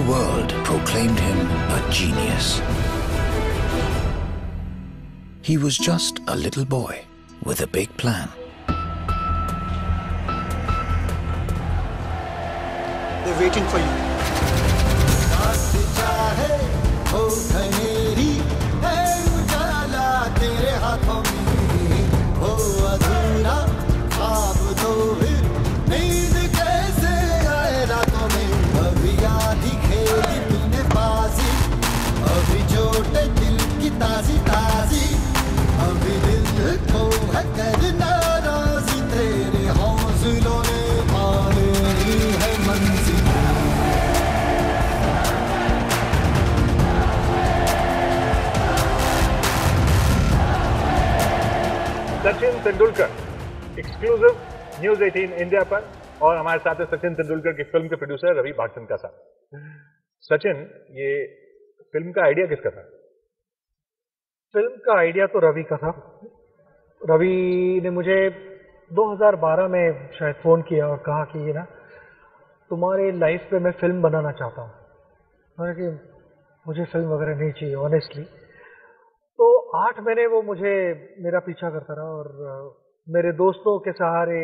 the world proclaimed him a genius. He was just a little boy with a big plan. They're waiting for you. Sachin Tendulkar exclusive news 18 India पर, और हमारे साथ है सचिन तेंदुलकर की film के producer Ravi भाटसनका साहब। सचिन, ये फिल्म का आइडिया किसका था? फिल्म का आइडिया तो रवि का था। रवि ने मुझे 2012 में शायद फोन किया और कहा कि ये ना तुम्हारे लाइफ पे मैं फिल्म बनाना चाहता हूँ। मैंने कि मुझे फिल्म वगैरह नहीं चाहिए ऑनेस्टली। तो 8 महीने वो मुझे मेरा पीछा करता रहा और मेरे दोस्तों के सहारे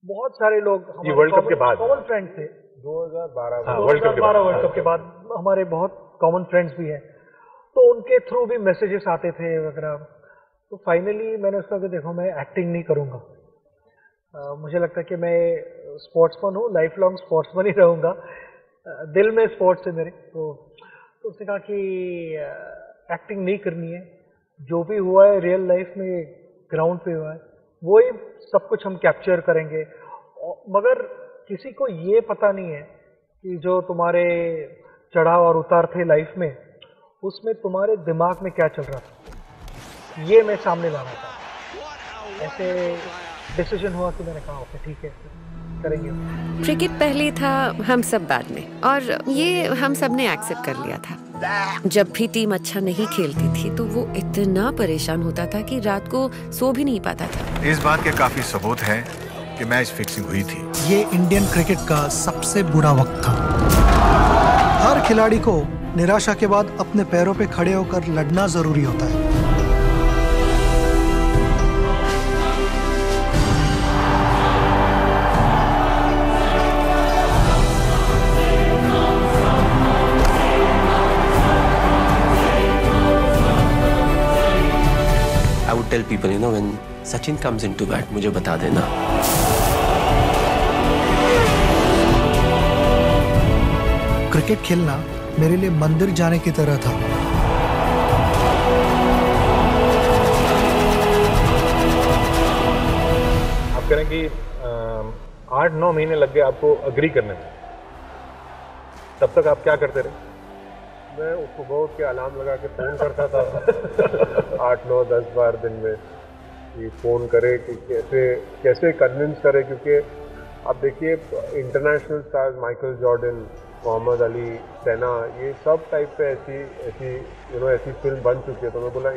बहुत सारे लोग ये वर्ल्ड कप के बाद कॉमन फ्रेंड्स थे। 2012 वर्ल्ड कप के बाद हमारे बहुत कॉमन फ्रेंड्स भी हैं, तो उनके थ्रू भी मैसेजेस आते थे वगैरह। तो फाइनली मैंने उसका कि देखो मैं एक्टिंग नहीं करूँगा, मुझे लगता है कि मैं स्पोर्ट्समैन हूँ, लाइफ लॉन्ग स्पोर्ट्समैन ही रहूँगा, दिल में स्पोर्ट्स है मेरे। तो उसने कहा कि एक्टिंग नहीं करनी है, जो भी हुआ है रियल लाइफ में ग्राउंड पे हुआ है वही सब कुछ हम कैप्चर करेंगे। मगर किसी को ये पता नहीं है कि जो तुम्हारे चढ़ाव और उतार थे लाइफ में, उसमें तुम्हारे दिमाग में क्या चल रहा था, ये मैं सामने लाना था। ऐसे डिसीजन हुआ कि मैंने कहा ओके ठीक है करेंगे। क्रिकेट पहले था, हम सब बाद में, और ये हम सब ने एक्सेप्ट कर लिया था। जब भी टीम अच्छा नहीं खेलती थी तो वो इतना परेशान होता था कि रात को सो भी नहीं पाता था। इस बात के काफी सबूत हैं कि मैच फिक्सिंग हुई थी। ये इंडियन क्रिकेट का सबसे बुरा वक्त था। हर खिलाड़ी को निराशा के बाद अपने पैरों पे खड़े होकर लड़ना जरूरी होता है। I would tell people, when Sachin comes into bat, मुझे बता देना। क्रिकेट खेलना मेरे लिए मंदिर जाने की तरह था। आप कह रहे हैं कि 8-9 महीने लग गए आपको अग्री करने में, तब तक आप क्या करते रहे? मैं सुबह उठ के अलार्म लगा के फ़ोन करता था 8-9-10 बार दिन में, कि फ़ोन करे कि कैसे कन्विंस करे, क्योंकि आप देखिए international stars Michael Jordan, Muhammad Ali, Senna, ये सब टाइप पे ऐसी फिल्म बन चुकी है। तो मैं बोला,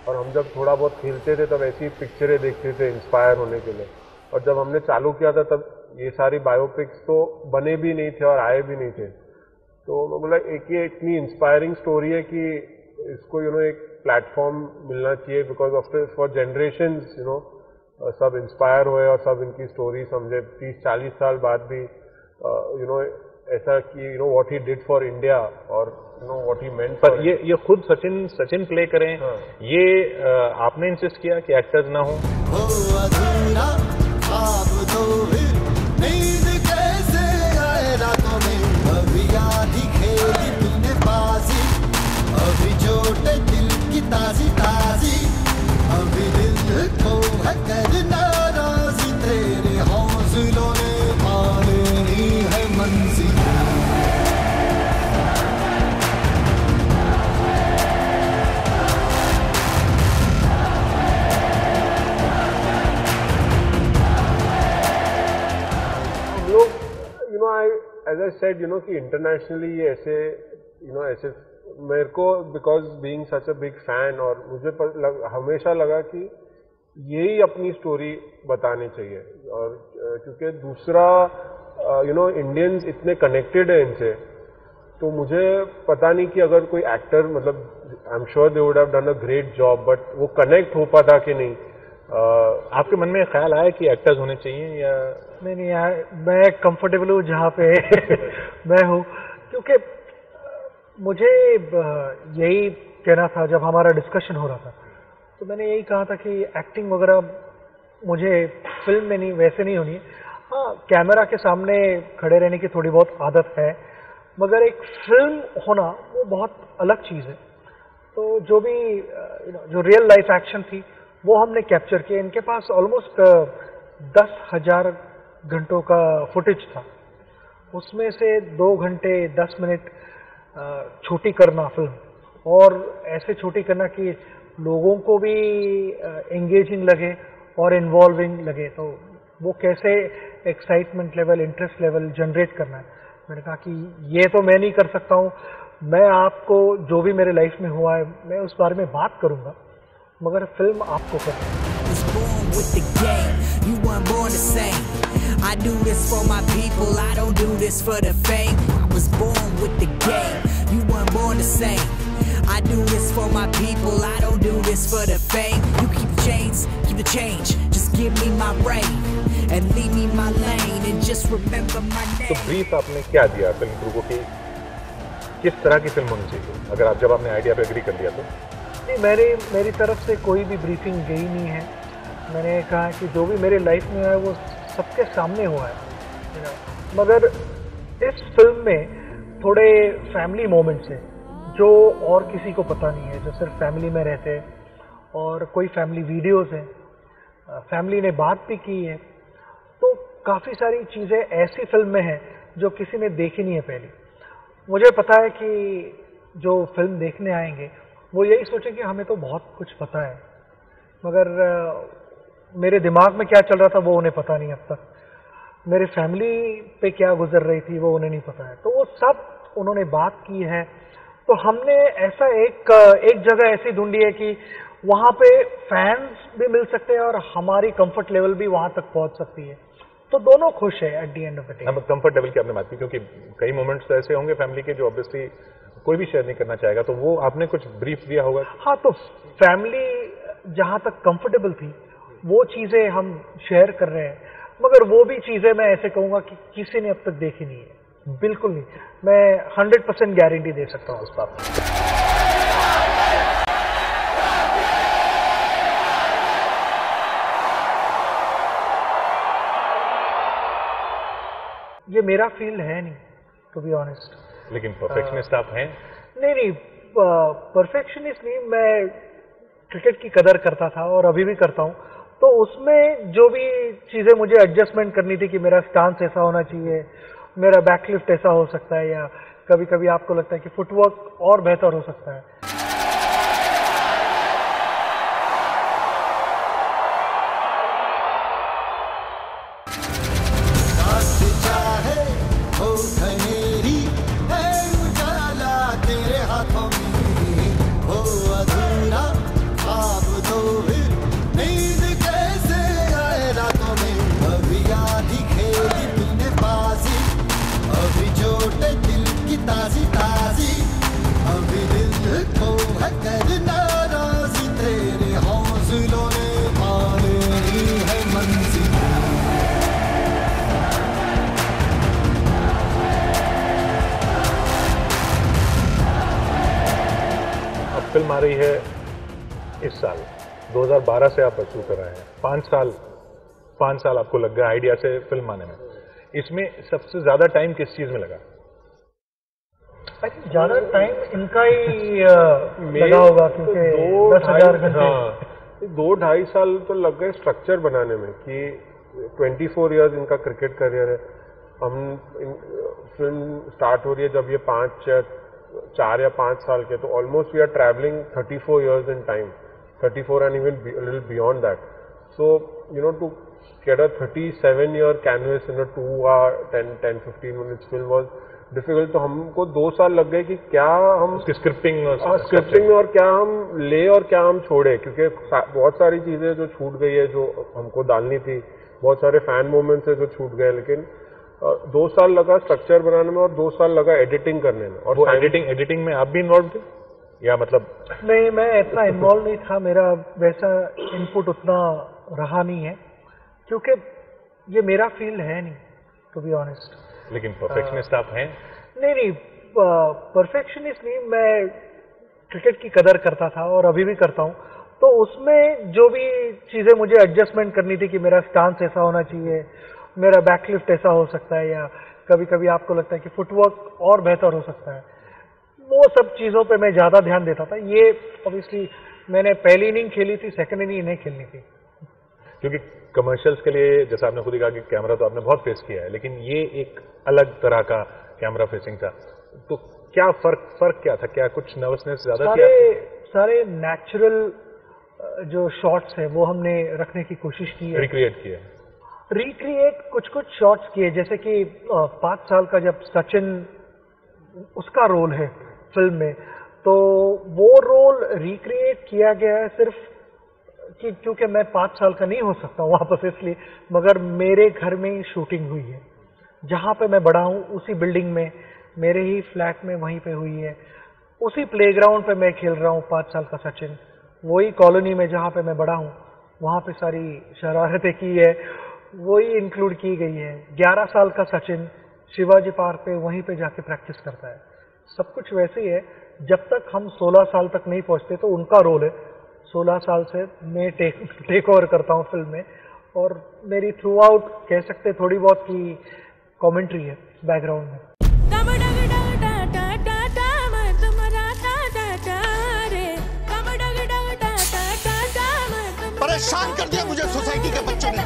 और हम जब थोड़ा बहुत खेलते थे तब ऐसी पिक्चरें देखते थे इंस्पायर होने के लिए, और जब हमने चालू किया था तब ये सारी बायोपिक्स तो बने भी नहीं थे और आए भी नहीं थे। तो मैं बोला ये इतनी इंस्पायरिंग स्टोरी है कि इसको एक प्लेटफॉर्म मिलना चाहिए, बिकॉज ऑफ फॉर जनरेशंस सब इंस्पायर हुए और सब इनकी स्टोरी समझे 30-40 साल बाद भी ऐसा कि what he did for India और व्हाट ही मेंट। पर ये खुद सचिन प्ले करें, हाँ। ये आपने इंसिस्ट किया कि एक्टर्स ना हो? As I said, कि इंटरनेशनली ये ऐसे मेरे को, because being such a big fan, और मुझे हमेशा लगा कि यही अपनी स्टोरी बतानी चाहिए। और क्योंकि दूसरा इंडियंस इतने कनेक्टेड है इनसे, तो मुझे पता नहीं कि अगर कोई एक्टर मतलब I am sure they would have done a great job, but वो कनेक्ट हो पाता कि नहीं। आपके मन में ख्याल आया कि एक्टर्स होने चाहिए या नहीं यार, मैं कंफर्टेबल हूँ जहाँ पे मैं हूँ, क्योंकि मुझे यही कहना था जब हमारा डिस्कशन हो रहा था, तो मैंने यही कहा था कि एक्टिंग वगैरह मुझे फिल्म में नहीं, वैसे नहीं होनी है। हाँ, कैमरा के सामने खड़े रहने की थोड़ी बहुत आदत है, मगर एक फिल्म होना वो बहुत अलग चीज़ है। तो जो भी जो रियल लाइफ एक्शन थी वो हमने कैप्चर किया। इनके पास ऑलमोस्ट 10,000 घंटों का फुटेज था, उसमें से 2 घंटे 10 मिनट छोटी करना फिल्म, और ऐसे छोटी करना कि लोगों को भी एंगेजिंग लगे और इन्वॉल्विंग लगे। तो वो कैसे excitement level, interest level generate करना है, मैंने कहा कि ये तो मैं नहीं कर सकता हूँ। मैं आपको जो भी मेरे लाइफ में हुआ है मैं उस बारे में बात करूँगा, मगर फिल्म आपको करनी है। I do this for my people, I don't do this for the fame. I was born with the game, you weren't born the same. I do this for my people, I don't do this for the fame. You keep the chains, keep the change, just give me my reign and leave me my lane and just remember my name. तो brief आपने क्या दिया film crew को कि किस तरह की film होनी चाहिए, अगर आप जब आपने आइडिया पे एग्री कर लिया तो? नहीं, मेरी तरफ से कोई भी ब्रीफिंग गई नहीं है। मैंने कहा कि जो भी मेरे लाइफ में है वो सबके सामने हुआ है, मगर इस फिल्म में थोड़े फैमिली मोमेंट्स हैं जो और किसी को पता नहीं है, जो सिर्फ फैमिली में रहते हैं, और कोई फैमिली वीडियोस हैं, फैमिली ने बात भी की है। तो काफ़ी सारी चीज़ें ऐसी फिल्म में हैं जो किसी ने देखी नहीं है पहले। मुझे पता है कि जो फिल्म देखने आएंगे वो यही सोचेंगे हमें तो बहुत कुछ पता है, मगर मेरे दिमाग में क्या चल रहा था वो उन्हें पता नहीं अब तक। मेरे फैमिली पे क्या गुजर रही थी वो उन्हें नहीं पता है। तो वो सब उन्होंने बात की है। तो हमने ऐसा एक जगह ऐसी ढूंढी है कि वहाँ पे फैंस भी मिल सकते हैं और हमारी कंफर्ट लेवल भी वहाँ तक पहुँच सकती है, तो दोनों खुश है at the end of the day. हम कंफर्ट लेवल की आपने बात की, क्योंकि कई मोमेंट्स ऐसे होंगे फैमिली के जो ऑब्वियसली कोई भी शेयर नहीं करना चाहेगा, तो वो आपने कुछ ब्रीफ दिया होगा? हाँ, तो फैमिली जहाँ तक कंफर्टेबल थी वो चीज़ें हम शेयर कर रहे हैं, मगर वो भी चीज़ें मैं ऐसे कहूँगा कि किसी ने अब तक देखी नहीं है, बिल्कुल नहीं। मैं 100% गारंटी दे सकता हूँ उस बात पर। ये मेरा फील्ड है नहीं, टू बी ऑनेस्ट। लेकिन परफेक्शनिस्ट आप हैं? नहीं, परफेक्शनिस्ट नहीं। मैं क्रिकेट की कदर करता था और अभी भी करता हूँ, तो उसमें जो भी चीज़ें मुझे एडजस्टमेंट करनी थी कि मेरा स्टांस ऐसा होना चाहिए, मेरा बैकलिफ्ट ऐसा हो सकता है, या कभी कभी आपको लगता है कि फुटवर्क और बेहतर हो सकता है। फिल्म आ रही है इस साल 2012 से आप परस्यू कर रहे हैं, 5 साल आपको लग गया आइडिया से फिल्म आने में। इसमें सबसे ज्यादा टाइम किस चीज में लगा? ज्यादा टाइम इनका ही लगा होगा, क्योंकि 10,000 घंटे। 2-2.5 साल तो लग गए स्ट्रक्चर बनाने में कि 24 इयर्स इनका क्रिकेट करियर है। हम फिल्म स्टार्ट हो रही है जब ये 4 या 5 साल के, तो almost we are travelling 34 years in time, 34 and even a little beyond that. So, to get a 37-year canvas in a 10-15 minutes film was difficult. तो हमको 2 साल लग गए कि क्या हम स्क्रिप्टिंग में और क्या हम ले और क्या हम छोड़े, क्योंकि बहुत सारी चीज़ें जो छूट गई है जो हमको डालनी थी, बहुत सारे फैन मोमेंट्स है जो छूट गए, लेकिन 2 साल लगा स्ट्रक्चर बनाने में और 2 साल लगा एडिटिंग करने में। और वो एडिटिंग में आप भी इन्वॉल्व थे या मतलब? नहीं, मैं इतना इन्वॉल्व नहीं था, मेरा वैसा इनपुट उतना रहा नहीं है, क्योंकि ये मेरा फील्ड है नहीं, टू बी ऑनेस्ट। लेकिन परफेक्शनिस्ट आप हैं? नहीं, परफेक्शनिस्ट नहीं, मैं क्रिकेट की कदर करता था और अभी भी करता हूँ। तो उसमें जो भी चीज़ें मुझे एडजस्टमेंट करनी थी कि मेरा स्टांस ऐसा होना चाहिए, मेरा बैकलिफ्ट ऐसा हो सकता है, या कभी कभी आपको लगता है कि फुटवर्क और बेहतर हो सकता है, वो सब चीज़ों पे मैं ज़्यादा ध्यान देता था। ये ऑब्वियसली मैंने पहली इनिंग खेली थी, सेकंड इनिंग नहीं खेलनी थी। क्योंकि कमर्शियल्स के लिए जैसा आपने खुद ही कहा कि कैमरा तो आपने बहुत फेस किया है, लेकिन ये एक अलग तरह का कैमरा फेसिंग था। तो क्या फर्क क्या था? क्या कुछ नर्वसनेस ज्यादा थी? सारे नेचुरल जो शॉट्स हैं वो हमने रखने की कोशिश की है, रिक्रिएट कुछ शॉट्स किए। जैसे कि 5 साल का जब सचिन, उसका रोल है फिल्म में, तो वो रोल रिक्रिएट किया गया है सिर्फ कि क्योंकि मैं 5 साल का नहीं हो सकता हूँ वापस, इसलिए। मगर मेरे घर में ही शूटिंग हुई है, जहाँ पे मैं बड़ा हूँ उसी बिल्डिंग में, मेरे ही फ्लैट में वहीं पे हुई है। उसी प्लेग्राउंड पे मैं खेल रहा हूँ 5 साल का सचिन, वही कॉलोनी में जहाँ पे मैं बड़ा हूँ, वहाँ पे सारी शरारतें की है, वही इंक्लूड की गई है। 11 साल का सचिन शिवाजी पार्क पे वहीं पे जाके प्रैक्टिस करता है। सब कुछ वैसे ही है। जब तक हम 16 साल तक नहीं पहुँचते तो उनका रोल है, 16 साल से मैं टेक ओवर करता हूँ फिल्म में, और मेरी थ्रू आउट कह सकते थोड़ी बहुत की कमेंट्री है बैकग्राउंड में। परेशान कर दिया मुझे सोसाइटी के बच्चों ने।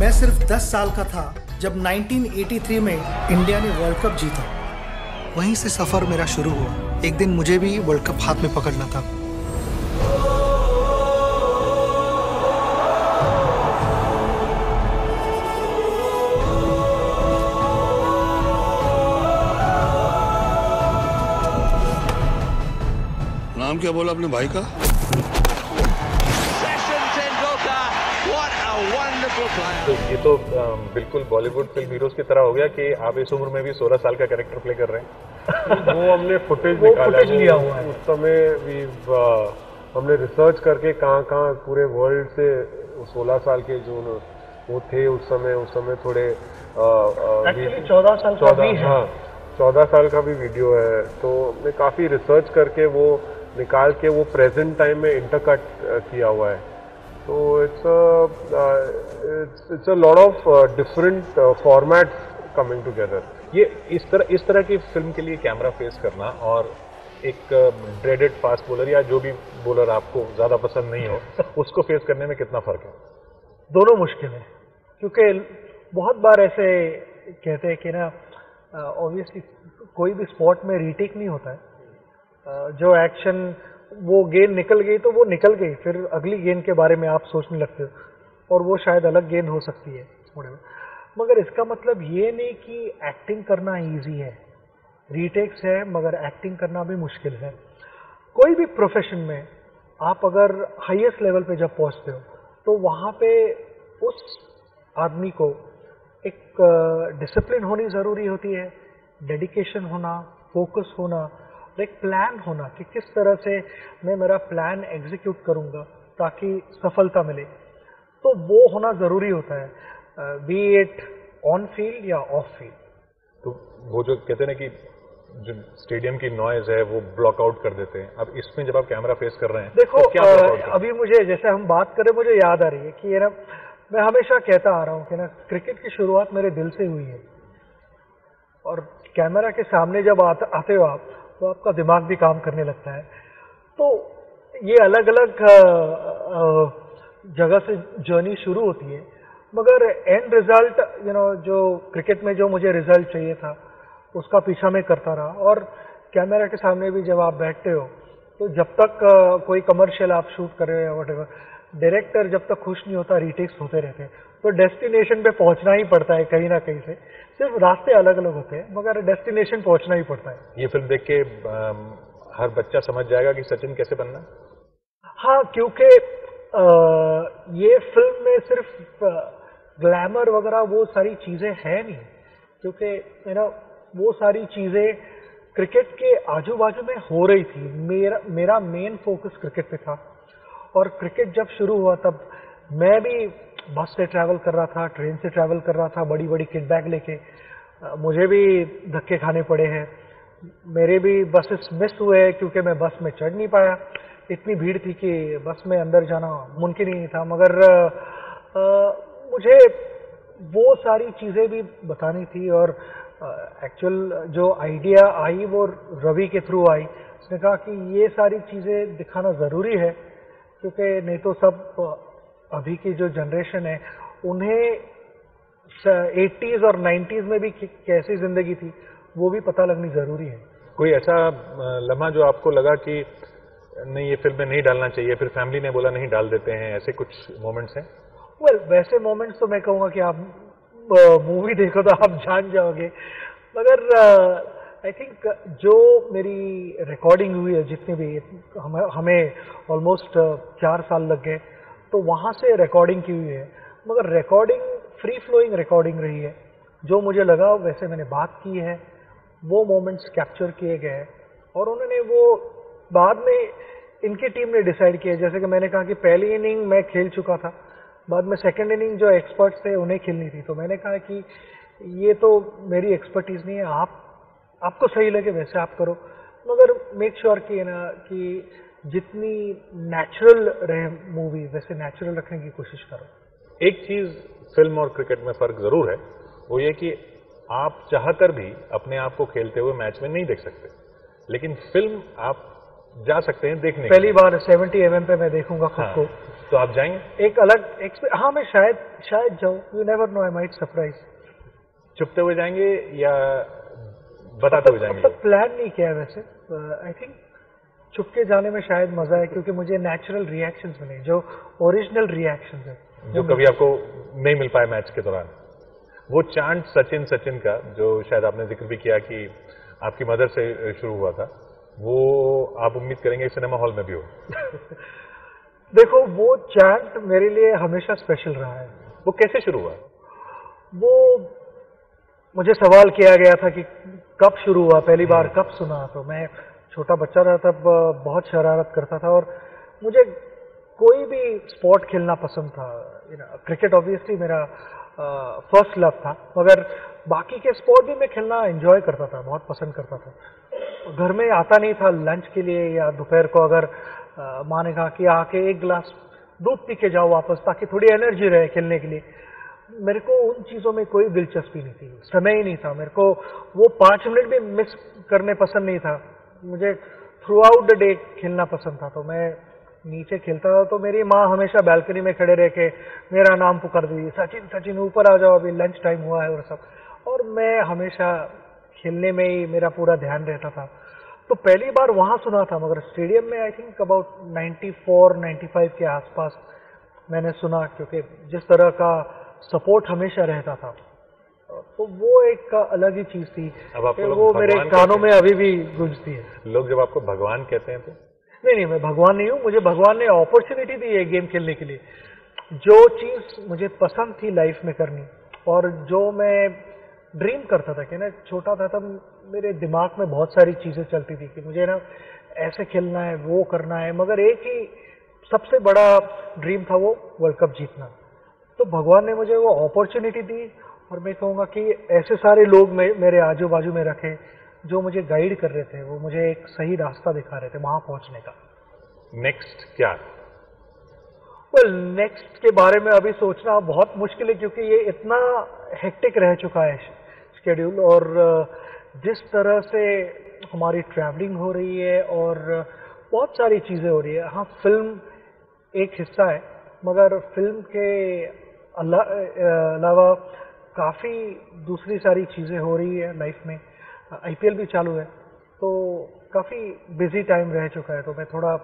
मैं सिर्फ 10 साल का था जब 1983 में इंडिया ने वर्ल्ड कप जीता। वहीं से सफर मेरा शुरू हुआ। एक दिन मुझे भी वर्ल्ड कप हाथ में पकड़ना था। नाम क्या बोला अपने भाई का? तो ये तो बिल्कुल बॉलीवुड फिल्म हीरोज की तरह हो गया कि आप इस उम्र में भी 16 साल का कैरेक्टर प्ले कर रहे हैं। वो हमने फुटेज निकाला, लिया हुआ है। उस समय भी हमने रिसर्च करके कहाँ पूरे वर्ल्ड से 16 साल के जो वो थे उस समय थोड़े 14 साल का भी है। हाँ, 14 साल का भी वीडियो है। तो हमने काफ़ी रिसर्च करके वो निकाल के वो प्रेजेंट टाइम में इंटरकट किया हुआ है। तो it's a lot of different formats coming together. ये इस तरह की फिल्म के लिए कैमरा फेस करना और एक ड्रेडेड फास्ट बॉलर या जो भी बॉलर आपको ज्यादा पसंद नहीं हो उसको फेस करने में कितना फर्क है? दोनों मुश्किल है, क्योंकि बहुत बार ऐसे कहते हैं कि ना, ऑब्वियसली कोई भी स्पोर्ट में रीटेक नहीं होता है। जो एक्शन, वो गेंद निकल गई तो वो निकल गई, फिर अगली गेंद के बारे में आप सोचने लगते हो, और वो शायद अलग गेंद हो सकती है थोड़े में। मगर इसका मतलब ये नहीं कि एक्टिंग करना इजी है। रीटेक्स है मगर एक्टिंग करना भी मुश्किल है। कोई भी प्रोफेशन में आप अगर हाईएस्ट लेवल पे जब पहुंचते हो तो वहाँ पे उस आदमी को एक डिसिप्लिन होनी ज़रूरी होती है, डेडिकेशन होना, फोकस होना, एक प्लान होना कि किस तरह से मैं मेरा प्लान एग्जीक्यूट करूंगा ताकि सफलता मिले। तो वो होना ज़रूरी होता है, बी इट ऑन फील्ड या ऑफ फील्ड। तो वो जो कहते हैं ना कि जो स्टेडियम की नॉइज है वो ब्लॉक आउट कर देते हैं, अब इसमें जब आप कैमरा फेस कर रहे हैं देखो, तो क्या अभी मुझे जैसे हम बात करें, मुझे याद आ रही है कि ये ना, मैं हमेशा कहता आ रहा हूँ कि ना, क्रिकेट की शुरुआत मेरे दिल से हुई है, और कैमरा के सामने जब आते हो आप तो आपका दिमाग भी काम करने लगता है। तो ये अलग अलग जगह से जर्नी शुरू होती है, मगर एंड रिजल्ट जो क्रिकेट में जो मुझे रिजल्ट चाहिए था उसका पीछा मैं करता रहा। और कैमरा के सामने भी जब आप बैठते हो तो जब तक कोई कमर्शियल आप शूट कर रहे हो, व्हाटएवर, डायरेक्टर जब तक खुश नहीं होता, रीटेक्स होते रहते हैं। तो डेस्टिनेशन पे पहुंचना ही पड़ता है कहीं ना कहीं से, सिर्फ रास्ते अलग अलग होते हैं मगर डेस्टिनेशन पहुंचना ही पड़ता है। ये फिल्म देख के हर बच्चा समझ जाएगा कि सचिन कैसे बनना है? हाँ, क्योंकि ये फिल्म में सिर्फ ग्लैमर वगैरह वो सारी चीज़ें हैं नहीं, क्योंकि वो सारी चीज़ें क्रिकेट के आजू बाजू में हो रही थी। मेरा मेन फोकस क्रिकेट पे था, और क्रिकेट जब शुरू हुआ तब मैं भी बस से ट्रैवल कर रहा था, ट्रेन से ट्रैवल कर रहा था, बड़ी बड़ी किट बैग लेके। मुझे भी धक्के खाने पड़े हैं, मेरे भी बसेस मिस हुए क्योंकि मैं बस में चढ़ नहीं पाया, इतनी भीड़ थी कि बस में अंदर जाना मुमकिन ही नहीं था। मगर मुझे वो सारी चीज़ें भी बतानी थी, और एक्चुअल जो आइडिया आई वो रवि के थ्रू आई। उसने कहा कि ये सारी चीज़ें दिखाना ज़रूरी है, क्योंकि नहीं तो सब अभी की जो जनरेशन है उन्हें 80s और 90s में भी कैसी ज़िंदगी थी वो भी पता लगनी ज़रूरी है। कोई ऐसा लम्हा जो आपको लगा कि नहीं ये फिल्म में नहीं डालना चाहिए, फिर फैमिली ने बोला नहीं डाल देते हैं, ऐसे कुछ मोमेंट्स हैं? वेल, वैसे मोमेंट्स तो मैं कहूँगा कि आप मूवी देखो तो आप जान जाओगे, मगर आई थिंक जो मेरी रिकॉर्डिंग हुई है जितनी भी, हमें ऑलमोस्ट 4 साल लग गए, तो वहाँ से रिकॉर्डिंग की हुई है, मगर रिकॉर्डिंग फ्री फ्लोइंग रिकॉर्डिंग रही है। जो मुझे लगा वैसे मैंने बात की है, वो मोमेंट्स कैप्चर किए गए, और उन्होंने वो बाद में इनकी टीम ने डिसाइड किया। जैसे कि मैंने कहा कि पहली इनिंग मैं खेल चुका था, बाद में सेकंड इनिंग जो एक्सपर्ट्स थे उन्हें खेलनी थी, तो मैंने कहा कि ये तो मेरी एक्सपर्टीज नहीं है, आपको सही लगे वैसे आप करो, मगर मेक श्योर कि जितनी नेचुरल रहे मूवी वैसे नेचुरल रखने की कोशिश करो। एक चीज फिल्म और क्रिकेट में फर्क जरूर है, वो ये कि आप चाहकर भी अपने आप को खेलते हुए मैच में नहीं देख सकते, लेकिन फिल्म आप जा सकते हैं देखने। पहली बार 70 mm पे मैं देखूंगा खुद को, तो आप जाएंगे? एक अलग हाँ, मैं शायद जाऊं, you never know, I might surprise. चुपते हुए जाएंगे या बताते हुए जाएंगे? अब तक प्लान नहीं किया है वैसे, आई थिंक चुपके जाने में शायद मजा है, क्योंकि मुझे नेचुरल रिएक्शंस मिले, जो ओरिजिनल रिएक्शंस है जो कभी आपको नहीं मिल पाए मैच के दौरान। वो चांट सचिन का जो शायद आपने जिक्र भी किया कि आपकी मदर से शुरू हुआ था, वो आप उम्मीद करेंगे सिनेमा हॉल में भी हो? देखो, वो चांट मेरे लिए हमेशा स्पेशल रहा है। वो कैसे शुरू हुआ? वो मुझे सवाल किया गया था कि कब शुरू हुआ, पहली बार कब सुना, तो मैं छोटा बच्चा था तब बहुत शरारत करता था, और मुझे कोई भी स्पोर्ट खेलना पसंद था। क्रिकेट ऑब्वियसली मेरा फर्स्ट लव था, मगर बाकी के स्पोर्ट भी मैं खेलना एंजॉय करता था, बहुत पसंद करता था। घर में आता नहीं था लंच के लिए, या दोपहर को अगर माँ ने कहा कि आके एक गिलास दूध पी के जाओ वापस, ताकि थोड़ी एनर्जी रहे खेलने के लिए। मेरे को उन चीज़ों में कोई दिलचस्पी नहीं थी, समय ही नहीं था। मेरे को वो 5 मिनट भी मिस करने पसंद नहीं था, मुझे थ्रू आउट द डे खेलना पसंद था। तो मैं नीचे खेलता था, तो मेरी माँ हमेशा बालकनी में खड़े रह के मेरा नाम पुकार दी, सचिन सचिन ऊपर आ जाओ, अभी लंच टाइम हुआ है और सब, और मैं हमेशा खेलने में ही मेरा पूरा ध्यान रहता था। तो पहली बार वहाँ सुना था, मगर स्टेडियम में आई थिंक अबाउट 94-95 के आसपास मैंने सुना, क्योंकि जिस तरह का सपोर्ट हमेशा रहता था, तो वो एक अलग ही चीज़ थी। अब आपको वो मेरे कानों में अभी भी गूंजती है। लोग जब आपको भगवान कहते हैं तो? नहीं, मैं भगवान नहीं हूँ, मुझे भगवान ने अपॉर्चुनिटी दी है गेम खेलने के लिए। जो चीज़ मुझे पसंद थी लाइफ में करनी, और जो मैं ड्रीम करता था कि ना छोटा था तब मेरे दिमाग में बहुत सारी चीज़ें चलती थी कि मुझे ना ऐसे खेलना है, वो करना है, मगर एक ही सबसे बड़ा ड्रीम था, वो वर्ल्ड कप जीतना। तो भगवान ने मुझे वो अपॉर्चुनिटी दी, और मैं कहूँगा कि ऐसे सारे लोग मेरे आजू बाजू में रखे जो मुझे गाइड कर रहे थे, वो मुझे एक सही रास्ता दिखा रहे थे वहाँ पहुँचने का। नेक्स्ट क्या? वेल, नेक्स्ट के बारे में अभी सोचना बहुत मुश्किल है, क्योंकि ये इतना हेक्टिक रह चुका है शेड्यूल, और जिस तरह से हमारी ट्रैवलिंग हो रही है और बहुत सारी चीज़ें हो रही है। हाँ, फिल्म एक हिस्सा है, मगर फिल्म के अलावा काफ़ी दूसरी सारी चीज़ें हो रही है लाइफ में। IPL भी चालू है, तो काफ़ी बिजी टाइम रह चुका है, तो मैं थोड़ा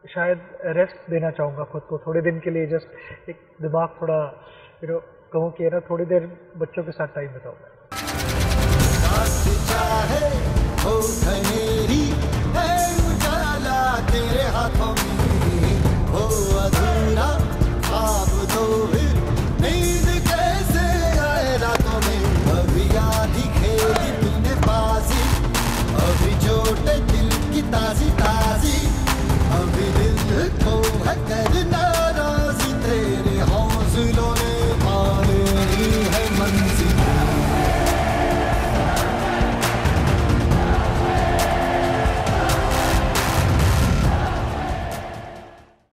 शायद रेस्ट देना चाहूँगा खुद को थोड़े दिन के लिए, जस्ट एक दिमाग थोड़ा कहूँ कि ना थोड़ी देर बच्चों के साथ टाइम बिताऊँगा। तेरे हाथों